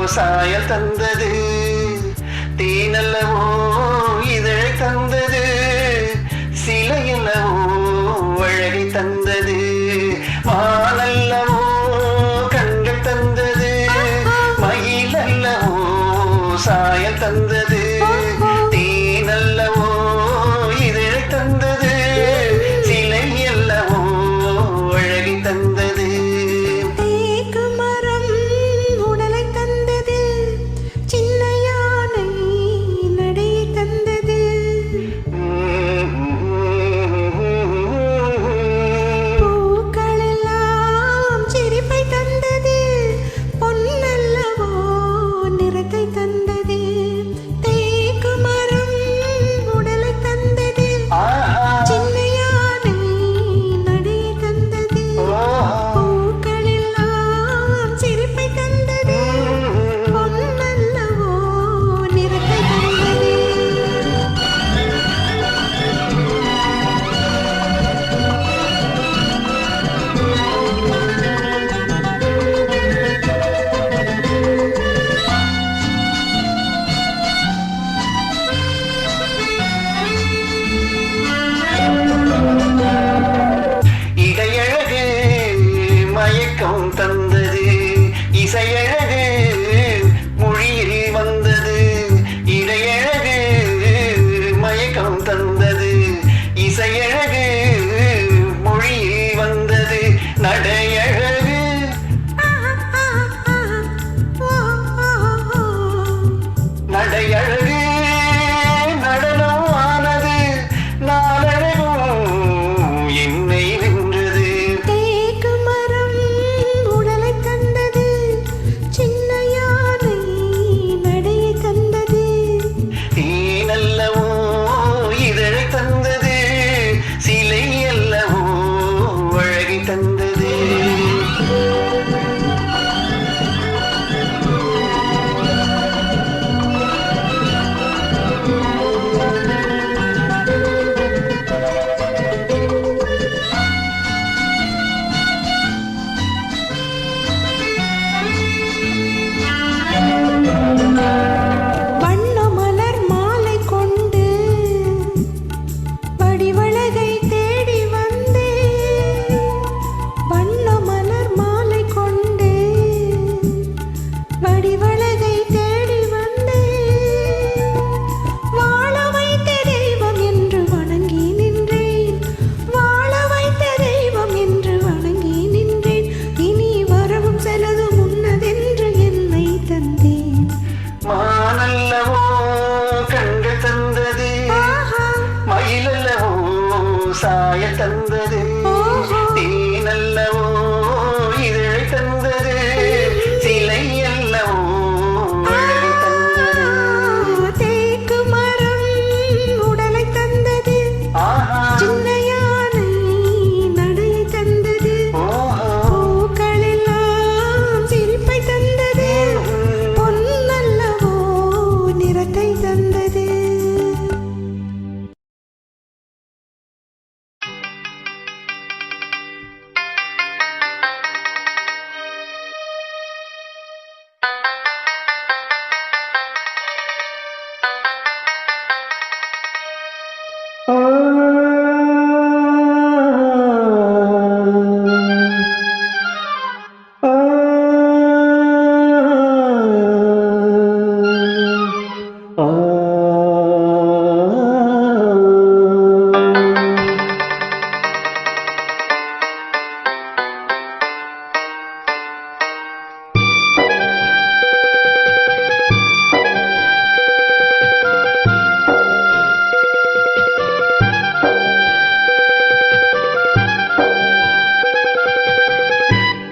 சாயல் தந்தது தேனல்லவோ இதழை தந்தது சிலையல்லவோ அழகை தந்தது மானல்லவோ கண்கள் தந்தது மயிலல்லவோ சாயல் தந்தது தேனல்லவோ இதழை தந்தது சிலை அல்லவோ அழகை தந்தது தந்தது இசையழகு மொழியில் வந்தது இடையழகு மயக்கம் தந்தது இசையழகு மொழியில் வந்தது நடையழகு நடையழகு நடனம் ஆனது நாளழகும் என்னை வென்றது சாயல் தந்தது தேனல்லவோ இதழை தந்தது சிலை அல்லவோ அழகை தந்தது தேக்கு மரம் உடலை தந்தது சின்ன யானை நடையை தந்தது பூக்கள் எல்லாம் சிரிப்பை தந்தது பொன்னல்லவோ நிறத்தை தந்தது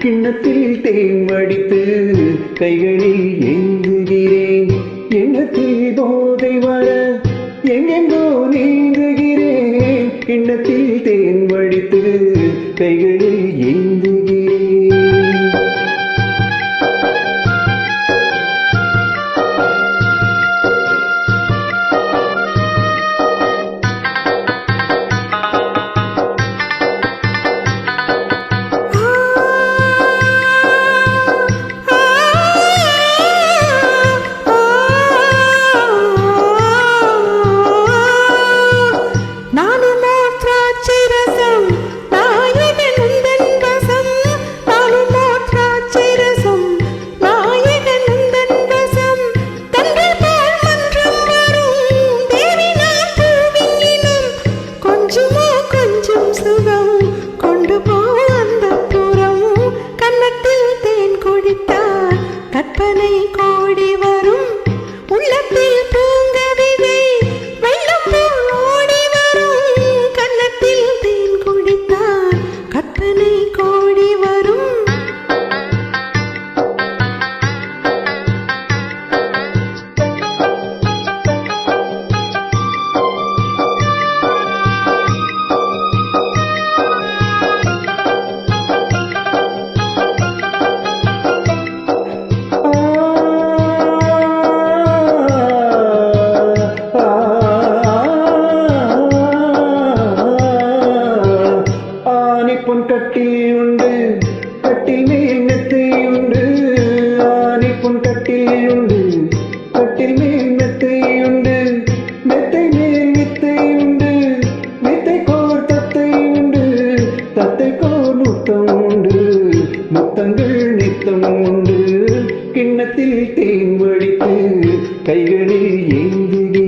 கிண்ணத்தில் தேன் வடித்து கைகளில் ஏந்துகிறேன் எண்ணத்தில் போதை வர எங்கெங்கோ நீந்துகிறேன் கிண்ணத்தில் தேன் வடித்து கைகளில் ஏந்துகிறேன் கன்னத்தில் தேன் குடித்தால் கற்பனை கோடி வரும் உள்ளத்தில் பூங்கவிதை வெள்ளம் போல் ஓடி வரும் கன்னத்தில் தேன் குடித்தால் கற்பனை கோடி வரும் பொன் கட்டில் உண்டு கட்டில் மேல் மெத்தை உண்டு ஆனை பொன் கட்டில் உண்டு கட்டில் மேல் மெத்தை உண்டு மெத்தை மேல் மெத்தை உண்டு மெத்தை கோர் தத்தை உண்டு தத்தை கோர் முத்தம் உண்டு முத்தங்கள் நித்தம் உண்டு கிண்ணத்தில் தேன் வடித்து கைகளில் ஏந்துகிறேன்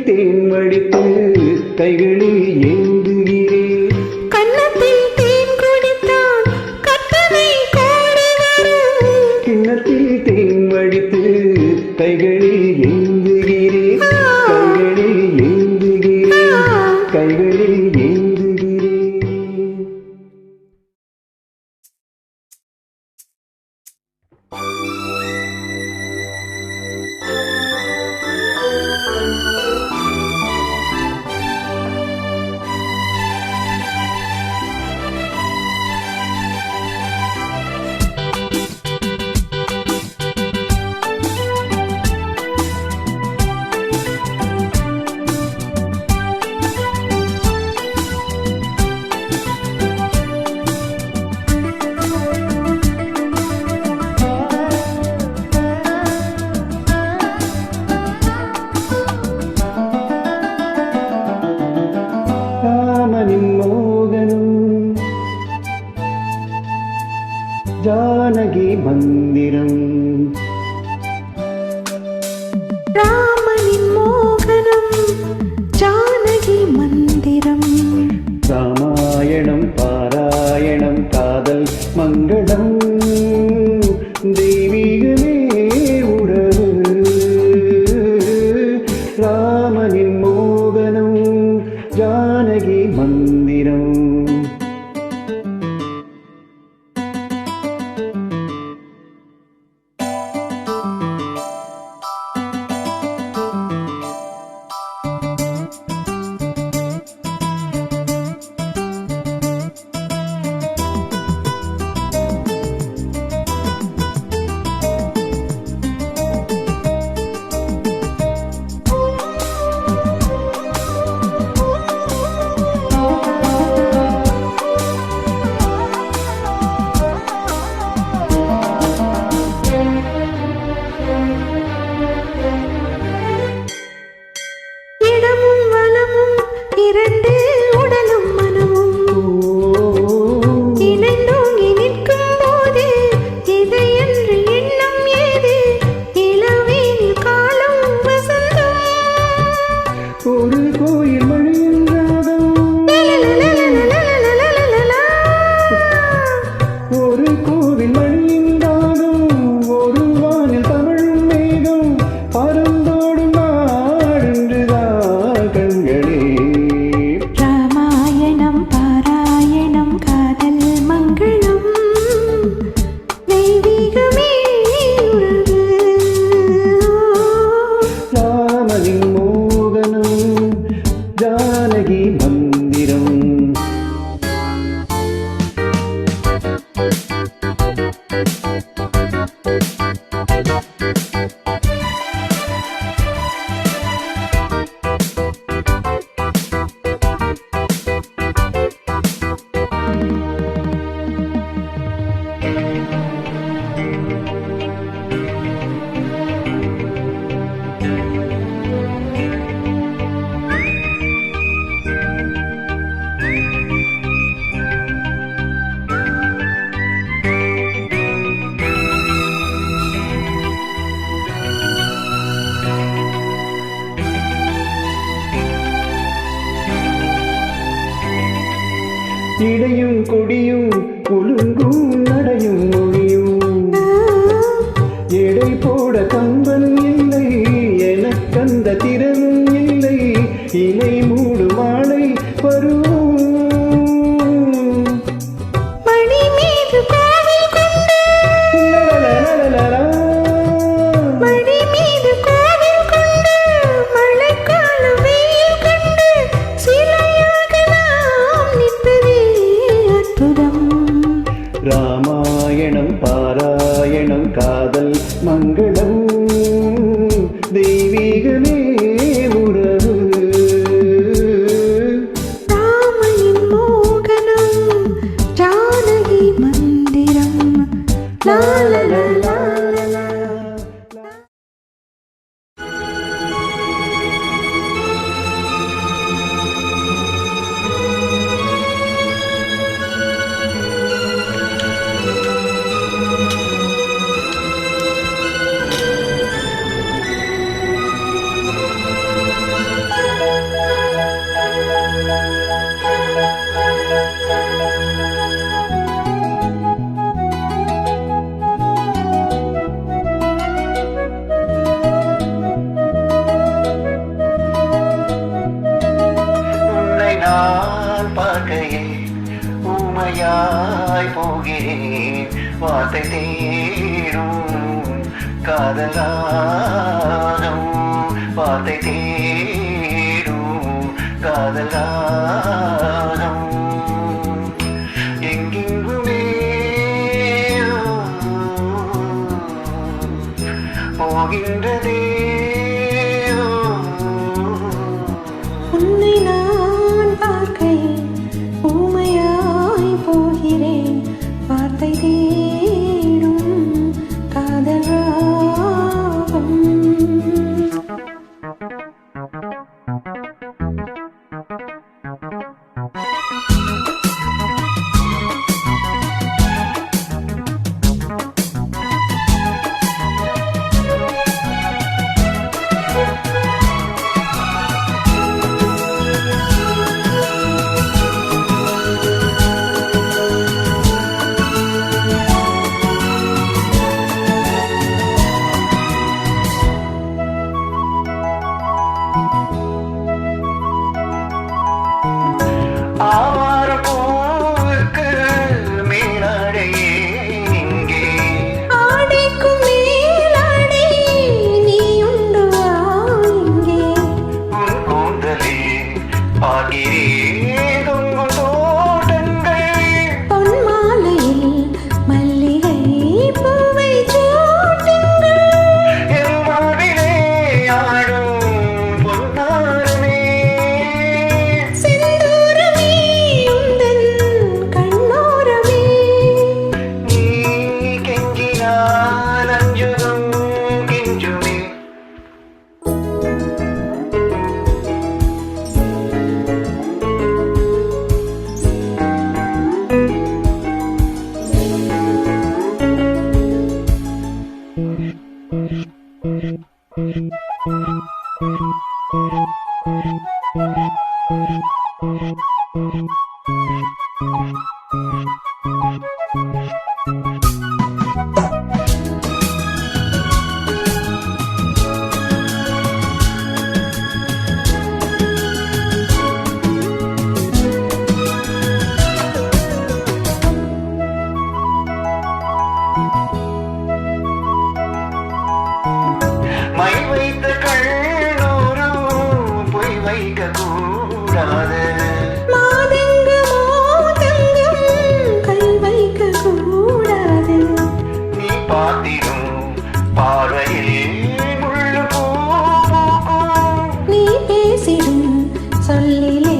தேன் வடித்து கைகளில் ஏந்துகிறேன் கன்னத்தில் தேன் குடித்தால் கற்பனை கோடி வரும் கிண்ணத்தில் தேன் வடித்து கைகளில் ஏந்துகிறேன் கைகளில் ஏந்துகிறேன் கைகளில் ஏந்துகிறேன் ஜானகி மந்திரம் ராமனின் மோகனம் ஜானகி மந்திரம் ராமாயணம் பாராயணம் காதல் மங்களம் தெய்வீகமே உறவு ராமனின் மோகனம் ஜானகி மந்திரம் இடையும் கொடியும் குலுங்கும் நடையும் மொழியும் எடை போட கம்பன் இல்லை எனக்கந்த திறனும் இல்லை இலை மூடு மாலை பருவம் மணி மீது கோவில் கொண்டு மணி மீது கோவில் கொண்டு மழைக்கால வெயில் கண்டு சிலையாக நாம் நிற்பதே அற்புதம். ராமாயணம் பாராயணம் காதல் மங்களம் தெய்வீகமே உறவு ராமனின் மோகனம் ஜானகி மந்திரம் லா லா லா லா லா. உன்னை நான் பார்க்கையில் ஊமையாய் போகிறேன் வார்த்தை தேடும் காதலாகும் வார்த்தை தேடும் காதலாகும் எங்கெங்குமே போகின்றதே உன்னை நான் பார்க்கையில் ஊமையாய் போகிறேன் வார்த்தை தேடும் காதல் ராகம். ஆவார பூவுக்கு மீனடையே இங்கே ஆடைக்கும் மேலாடை நீ உண்டு வா இங்கே. உன் கூந்தலே பார்க்கிறேன் உங்கள் தோட்டங்கள் பொன் மாலையில் மல்லிகை பூவை சூட்டுங்கள். என் வாழ்விலே ஆடும் பொன்னாரமே செந்தூரமே உந்தன் கண்ணோரமே. நீ கெஞ்சினால் அஞ்சுதும் கெஞ்சுமே மை வைத்த கண்ணூரும் பொய் வைக்க கூடாது மாதங்கமோ தங்கம் கை வைக்க கூடாது. நீ பார்த்திடும் பார்வையில் முள்ளு பூ பூக்கும். நீ பேசிடும் சொல்லிலே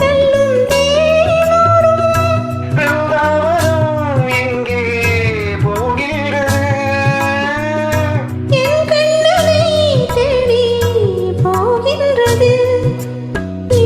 கல்லும் தேனூரும். பிருந்தாவனம் எங்கே போகிறது என் கண்ணனை தேடி போகின்றது. நீ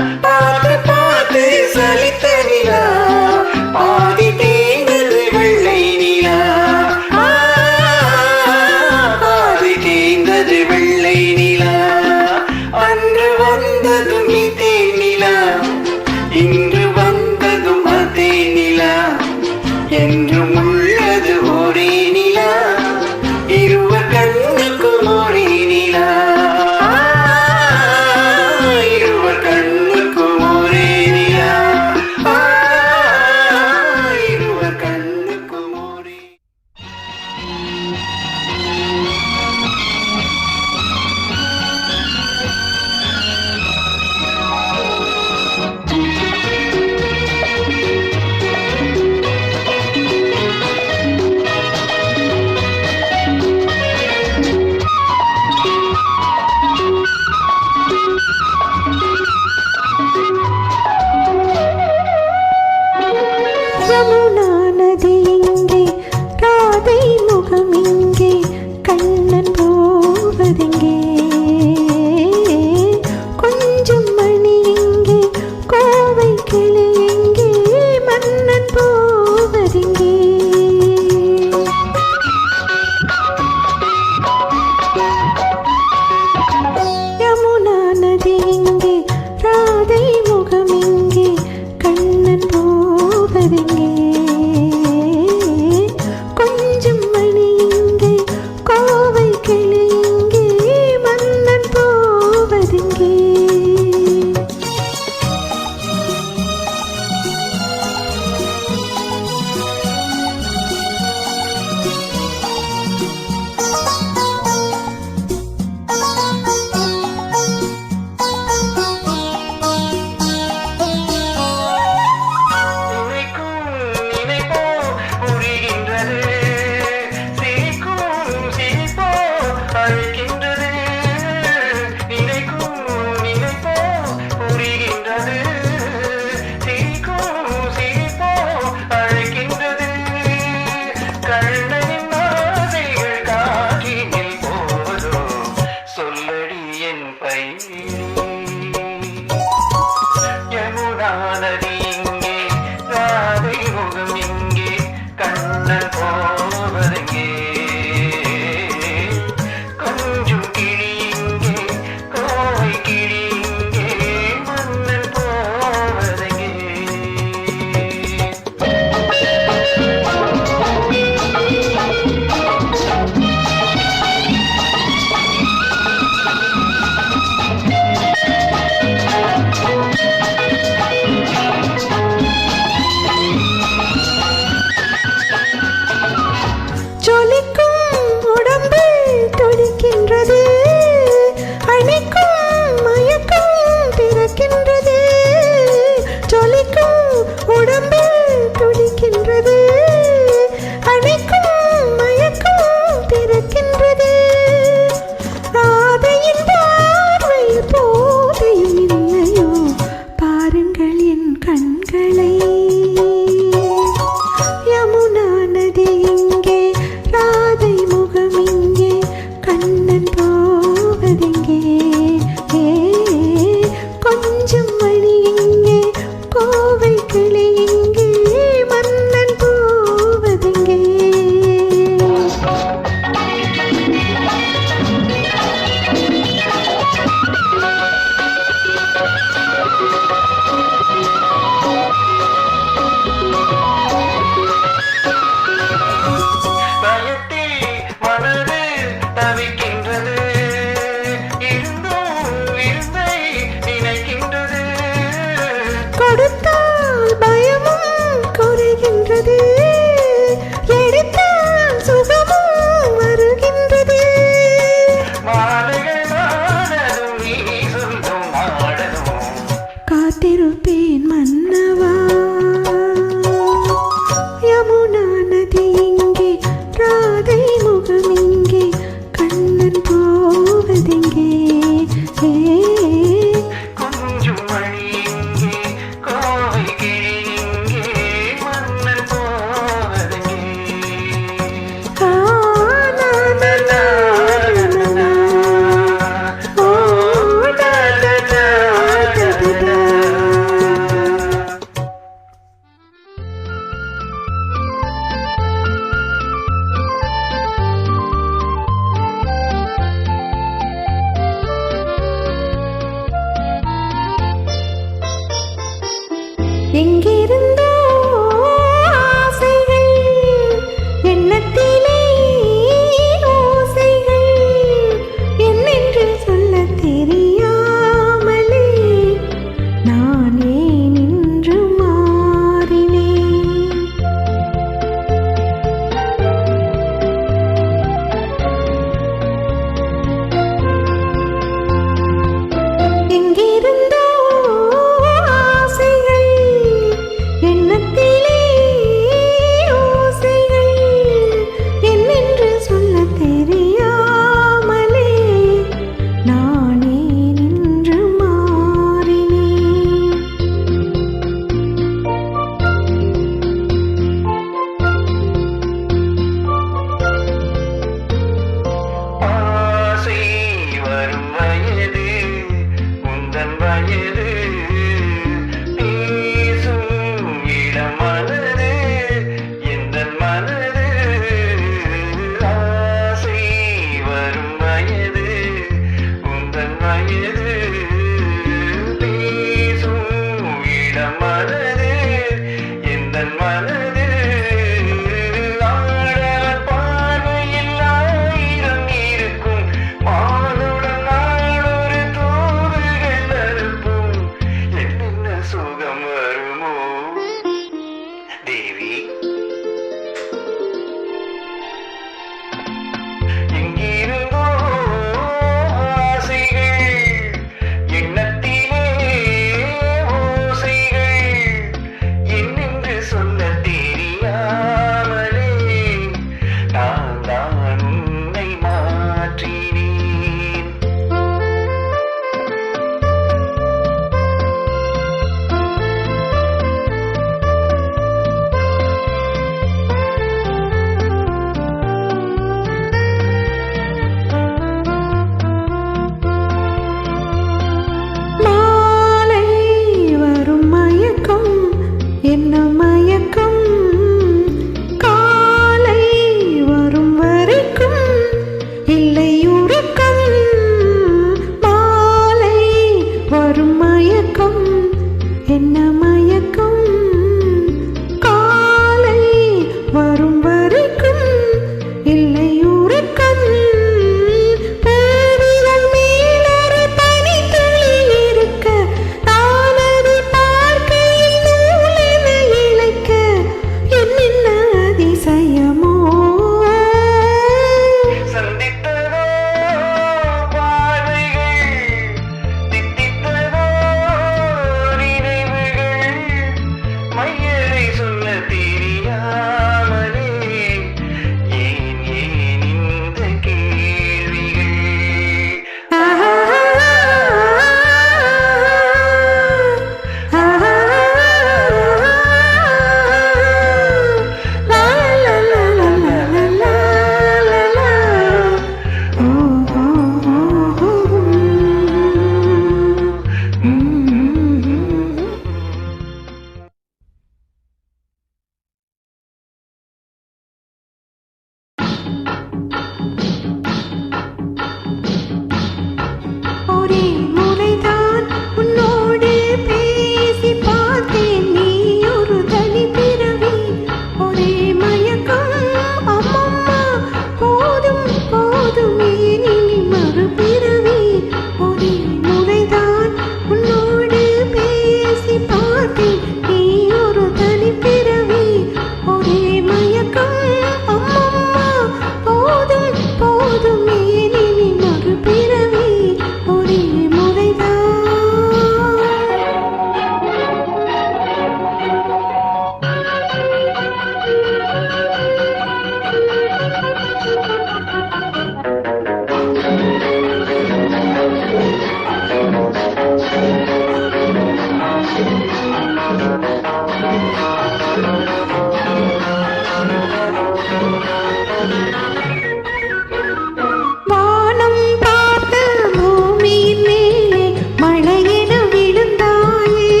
வானம் பார்த்த பூமியின் மேலே மழையென விழுந்தாயே.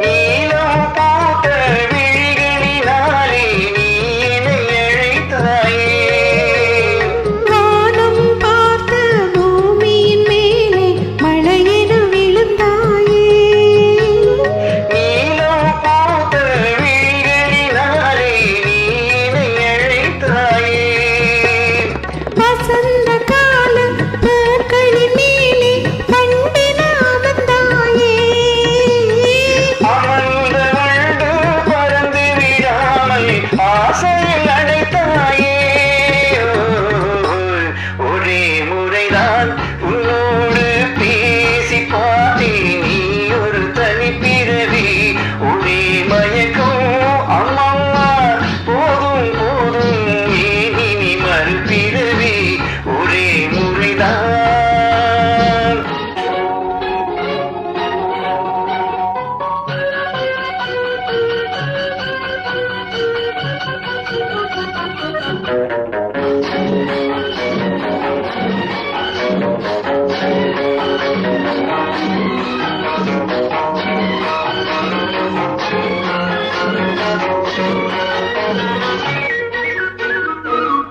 நீலம் போட்ட விழிகளினாலே நீ என்னை அழைத்தாயே. வானம் பார்த்த பூமியின் மேலே மழையென விழுந்தாயே. நீலம் போட்ட விழிகளினாலே நீ என்னை அழைத்தாயே. வசந்த கால பூக்களின் மேலே பண்டென அமர்ந்தாயே. அமர்ந்த வண்டு பறந்து விடாமல் ஆசையில் அடைத்தாயே. ஒரே முறைதான் உன்னோடு பேசி பார்த்தேன், நீ ஒரு தனிப்பிறவி. ஒரே மயக்கம் அம்மம்மா, போதும் போதும் ஏன் இனி மறுபிறவி. ஒரே முறைதான்.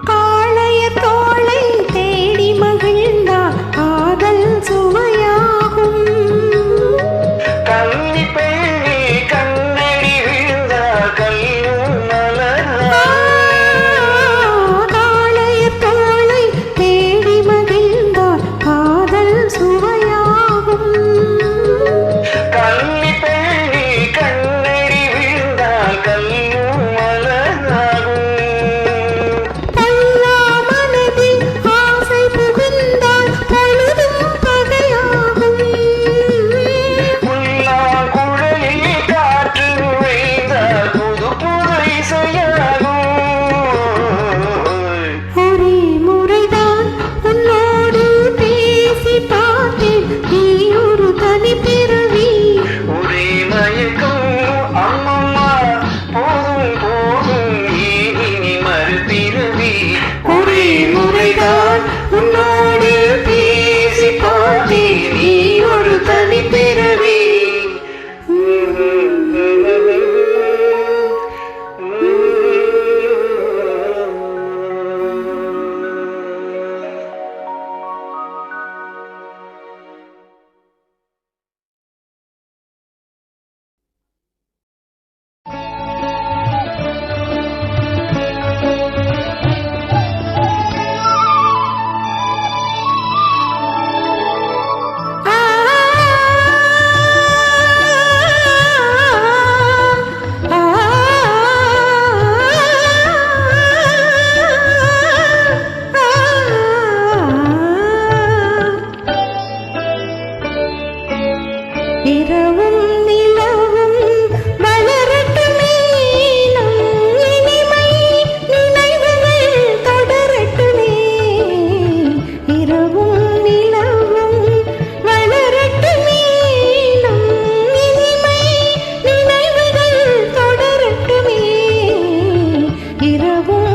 காளைய தோளை தேடி மகிழ்ந்தால் காதல் சுவையாகும். கன்னி பெண்ணே கண்ணடி விழுந்தால் கல்லும் மலராகும். காளைய தோளை தேடி மகிழ்ந்தால் காதல் சுவையாகும். கன்னி பெண்ணே கண்ணடி விழுந்தால் கல்லும் மலராகும். பொல்லா மனதில் ஆசை புகுந்தால் பொழுதும் பகையாகும். புல்லாங்குழலில் காற்று நுழைந்தால் புது புது இசையாகும். ஒரே முறைதான் உன்னோடு பேசி பார்த்தேன், நீ ஒரு தனிப்பிறவி. ஒரே மயக்கம் அம்மம்மா, போதும் போதும் ஏன் இனி மறுபிறவி. ஒரே முறைதான் உன்னோடு பேசி பார்த்தேன், நீ ஒரு தனிப்பிறவி. ஆ ஆ இரவும் நிலவும் வளரட்டுமே, நம் இனிமை நினைவுகள் தொடரட்டுமே. இரவும் நிலவும் வளரட்டுமே, நம் இனிமை நினைவுகள் தொடரட்டுமே. இரவும்